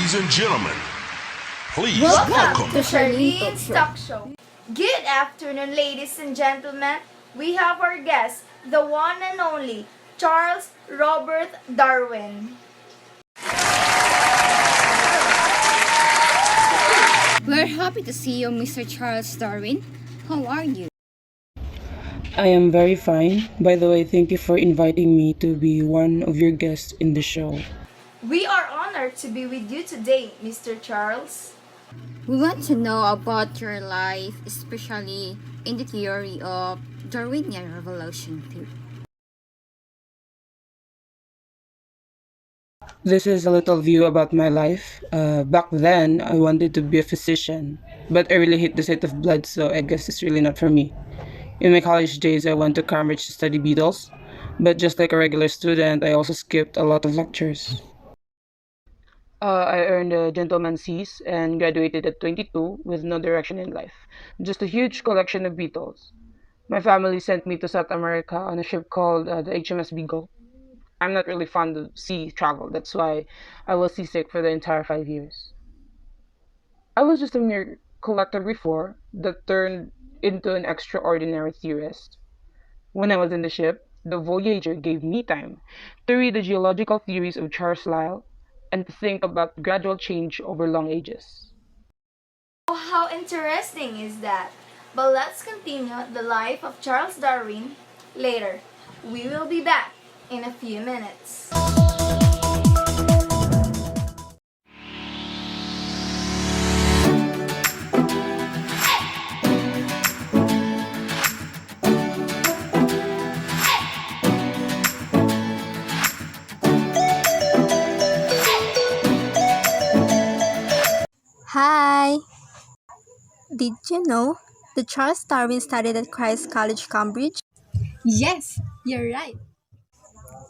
Ladies and gentlemen, please Welcome to welcome. Charlene's Talk Show. Good afternoon, ladies and gentlemen. We have our guest, the one and only Charles Robert Darwin. We're happy to see you, Mr. Charles Darwin. How are you? I am very fine. By the way, thank you for inviting me to be one of your guests in the show. We are honored to be with you today, Mr. Charles. We want to know about your life, especially in the theory of Darwinian revolution theory. This is a little view about my life. Back then, I wanted to be a physician, but I really hate the sight of blood, so I guess it's really not for me. In my college days, I went to Cambridge to study beetles, but just like a regular student, I also skipped a lot of lectures. I earned a gentleman's C's and graduated at 22 with no direction in life, just a huge collection of beetles. My family sent me to South America on a ship called the HMS Beagle. I'm not really fond of sea travel, that's why I was seasick for the entire 5 years. I was just a mere collector before that turned into an extraordinary theorist. When I was in the ship, the Voyager gave me time to read the geological theories of Charles Lyell and to think about gradual change over long ages. Oh, how interesting is that? But let's continue the life of Charles Darwin later. We will be back in a few minutes. Hi! Did you know that Charles Darwin studied at Christ's College, Cambridge? Yes, you're right.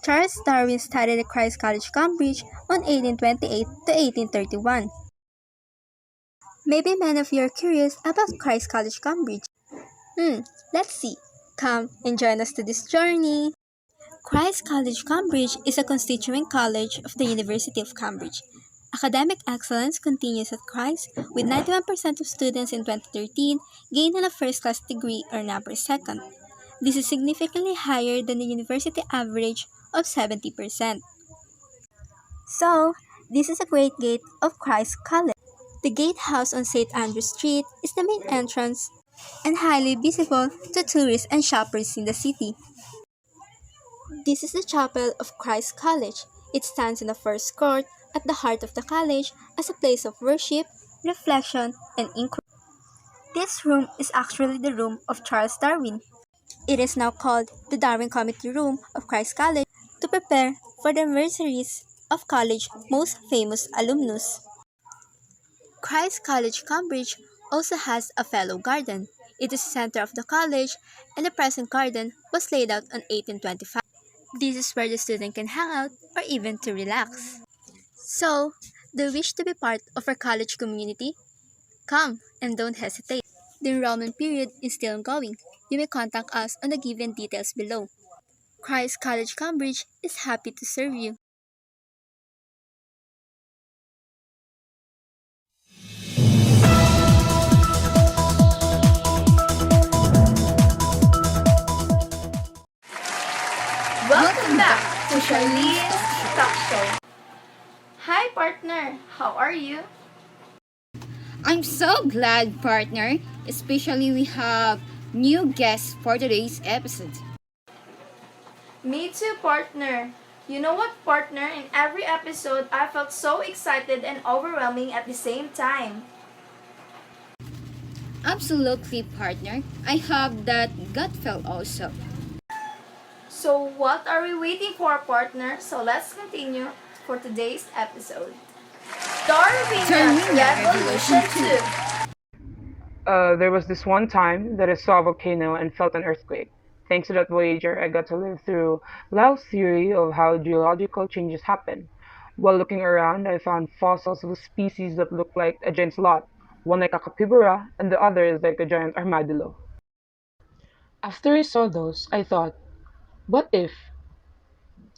Charles Darwin studied at Christ's College, Cambridge on 1828 to 1831. Maybe many of you are curious about Christ's College, Cambridge. Let's see. Come and join us to this journey. Christ's College, Cambridge is a constituent college of the University of Cambridge. Academic excellence continues at Christ, with 91% of students in 2013 gaining a first-class degree or number second. This is significantly higher than the university average of 70%. So, this is a great gate of Christ College. The gatehouse on St. Andrew Street is the main entrance and highly visible to tourists and shoppers in the city. This is the chapel of Christ College. It stands in the first court at the heart of the college as a place of worship, reflection, and inquiry. This room is actually the room of Charles Darwin. It is now called the Darwin Committee Room of Christ College to prepare for the anniversaries of college most famous alumnus. Christ College, Cambridge also has a fellow garden. It is the center of the college, and the present garden was laid out in 1825. This is where the student can hang out or even to relax. So, do you wish to be part of our college community? Come and don't hesitate. The enrollment period is still ongoing. You may contact us on the given details below. Christ College, Cambridge is happy to serve you. Welcome back to Charlene's Talk Show. Hi, partner. How are you? I'm so glad, partner. Especially we have new guests for today's episode. Me too, partner. You know what, partner? In every episode, I felt so excited and overwhelming at the same time. Absolutely, partner. I have that gut feel also. So, what are we waiting for, partner? So, let's continue for today's episode. Darwinian Revolution 2. There was this one time that I saw a volcano and felt an earthquake. Thanks to that Voyager, I got to live through Lyell's theory of how geological changes happen. While looking around, I found fossils of species that look like a giant sloth, one like a capybara, and the other is like a giant armadillo. After I saw those, I thought, what if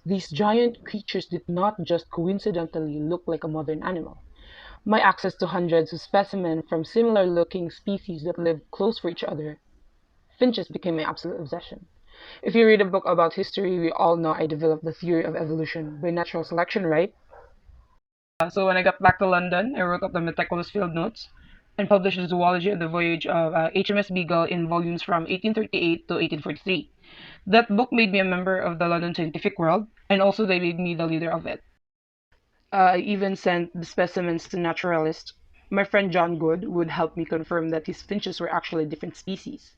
these giant creatures did not just coincidentally look like a modern animal? My access to hundreds of specimens from similar looking species that live close for each other, finches became my absolute obsession. If you read a book about history, we all know I developed the theory of evolution by natural selection, right? So when I got back to London, I wrote up the meticulous field notes and published the zoology of the voyage of HMS Beagle in volumes from 1838 to 1843. That book made me a member of the London Scientific World, and also they made me the leader of it. I even sent the specimens to naturalists. My friend John Good would help me confirm that his finches were actually different species.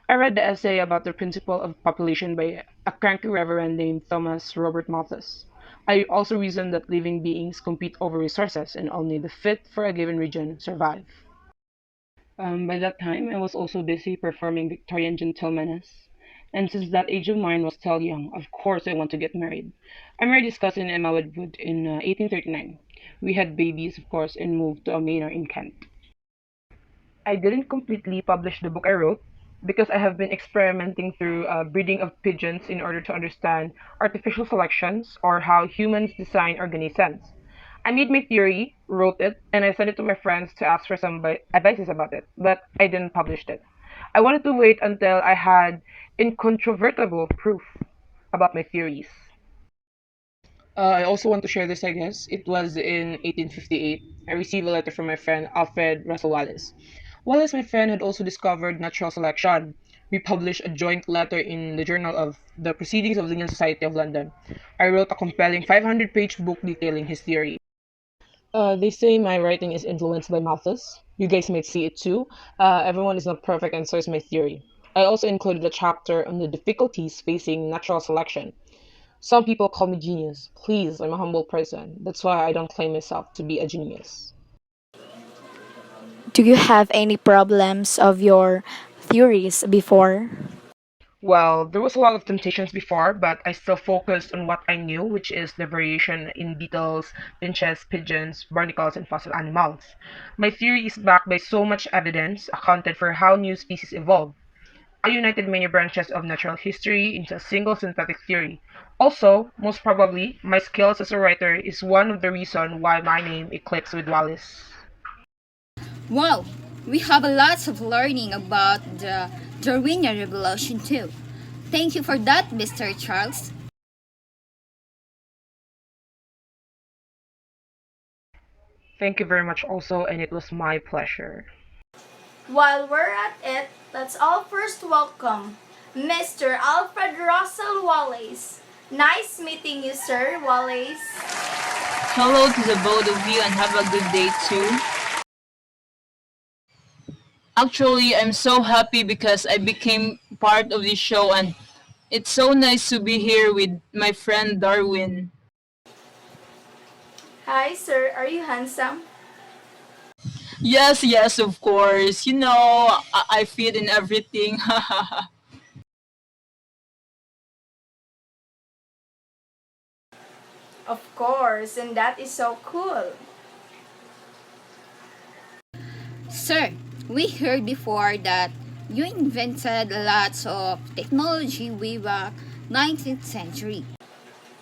I read the essay about the principle of population by a cranky reverend named Thomas Robert Malthus. I also reasoned that living beings compete over resources and only the fit for a given region survive. By that time, I was also busy performing Victorian gentlemaness. And since that age of mine was still young, of course I want to get married. I married his cousin Emma Wedgwood in 1839. We had babies, of course, and moved to a manor in Kent. I didn't completely publish the book I wrote because I have been experimenting through breeding of pigeons in order to understand artificial selections or how humans design organisms. I made my theory, wrote it, and I sent it to my friends to ask for some advices about it, but I didn't publish it. I wanted to wait until I had incontrovertible proof about my theories. I also want to share this, I guess. It was in 1858. I received a letter from my friend Alfred Russel Wallace. Wallace, my friend, had also discovered natural selection. We published a joint letter in the Journal of the Proceedings of the Linnean Society of London. I wrote a compelling 500-page book detailing his theory. They say my writing is influenced by Malthus. You guys might see it too. Everyone is not perfect, and so is my theory. I also included a chapter on the difficulties facing natural selection. Some people call me genius. Please, I'm a humble person. That's why I don't claim myself to be a genius. Do you have any problems of your theories before? Well, there was a lot of temptations before, but I still focused on what I knew, which is the variation in beetles, finches, pigeons, barnacles, and fossil animals. My theory is backed by so much evidence accounted for how new species evolve. I united many branches of natural history into a single synthetic theory. Also, most probably, my skills as a writer is one of the reasons why my name eclipsed with Wallace. Wow, we have a lots of learning about the Darwinian revolution too. Thank you for that, Mr. Charles. Thank you very much also, and it was my pleasure. While we're at it, let's all first welcome Mr. Alfred Russel Wallace. Nice meeting you, Sir Wallace. Hello to the both of you and have a good day too. Actually, I'm so happy because I became part of this show and it's so nice to be here with my friend Darwin. Hi, sir. Are you handsome? Yes, yes, of course. You know, I fit in everything. Of course, and that is so cool. Sir, we heard before that you invented lots of technology way back 19th century.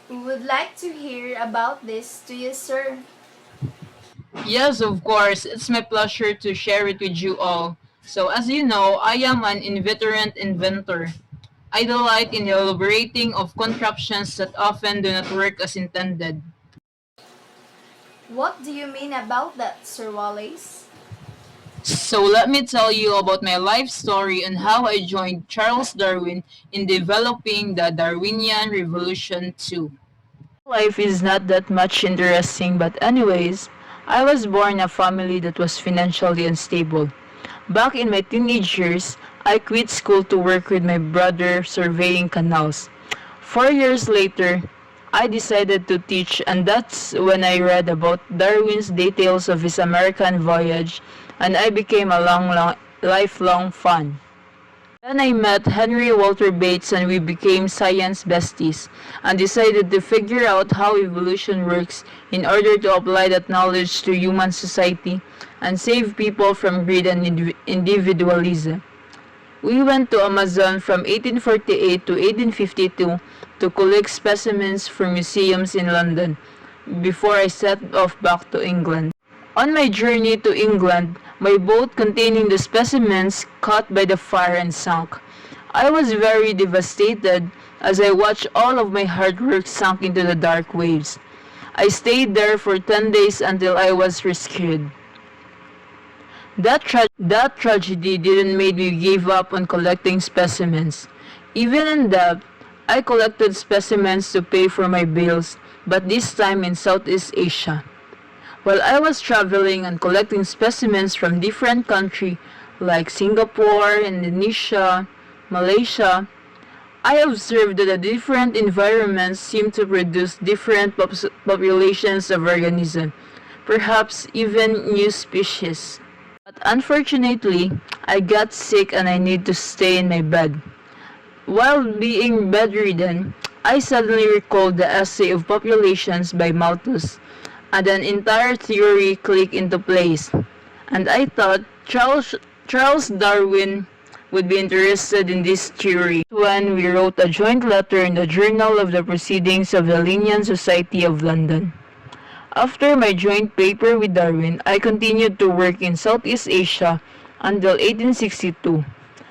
We would like to hear about this to you, sir. Yes, of course. It's my pleasure to share it with you all. So, as you know, I am an inveterate inventor. I delight in elaborating of contraptions that often do not work as intended. What do you mean about that, Sir Wallace? So let me tell you about my life story and how I joined Charles Darwin in developing the Darwinian Revolution too. Life is not that much interesting, but anyways, I was born in a family that was financially unstable. Back in my teenage years, I quit school to work with my brother surveying canals. 4 years later, I decided to teach, and that's when I read about Darwin's details of his American voyage, and I became a lifelong fan. Then I met Henry Walter Bates and we became science besties and decided to figure out how evolution works in order to apply that knowledge to human society and save people from greed and individualism. We went to Amazon from 1848 to 1852 to collect specimens for museums in London before I set off back to England. On my journey to England, my boat containing the specimens caught by the fire and sunk. I was very devastated as I watched all of my hard work sunk into the dark waves. I stayed there for 10 days until I was rescued. That tragedy didn't make me give up on collecting specimens. Even in debt, I collected specimens to pay for my bills, but this time in Southeast Asia. While I was traveling and collecting specimens from different countries like Singapore, Indonesia, Malaysia, I observed that the different environments seem to produce different populations of organisms, perhaps even new species. But unfortunately, I got sick and I need to stay in my bed. While being bedridden, I suddenly recalled the essay of populations by Malthus, and an entire theory clicked into place. And I thought Charles Darwin would be interested in this theory when we wrote a joint letter in the Journal of the Proceedings of the Linnean Society of London. After my joint paper with Darwin, I continued to work in Southeast Asia until 1862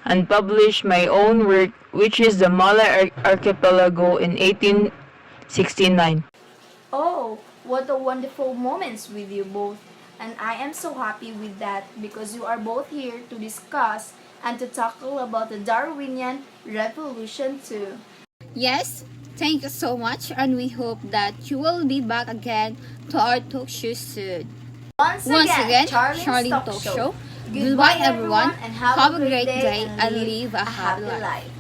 and published my own work, which is the Malay Archipelago, in 1869. Oh, what a wonderful moments with you both. And I am so happy with that because you are both here to discuss and to tackle about the Darwinian revolution too. Yes, thank you so much, and we hope that you will be back again to our talk show soon. Once again, Charlie's Talk Show. Goodbye everyone and have a great day and live a happy life.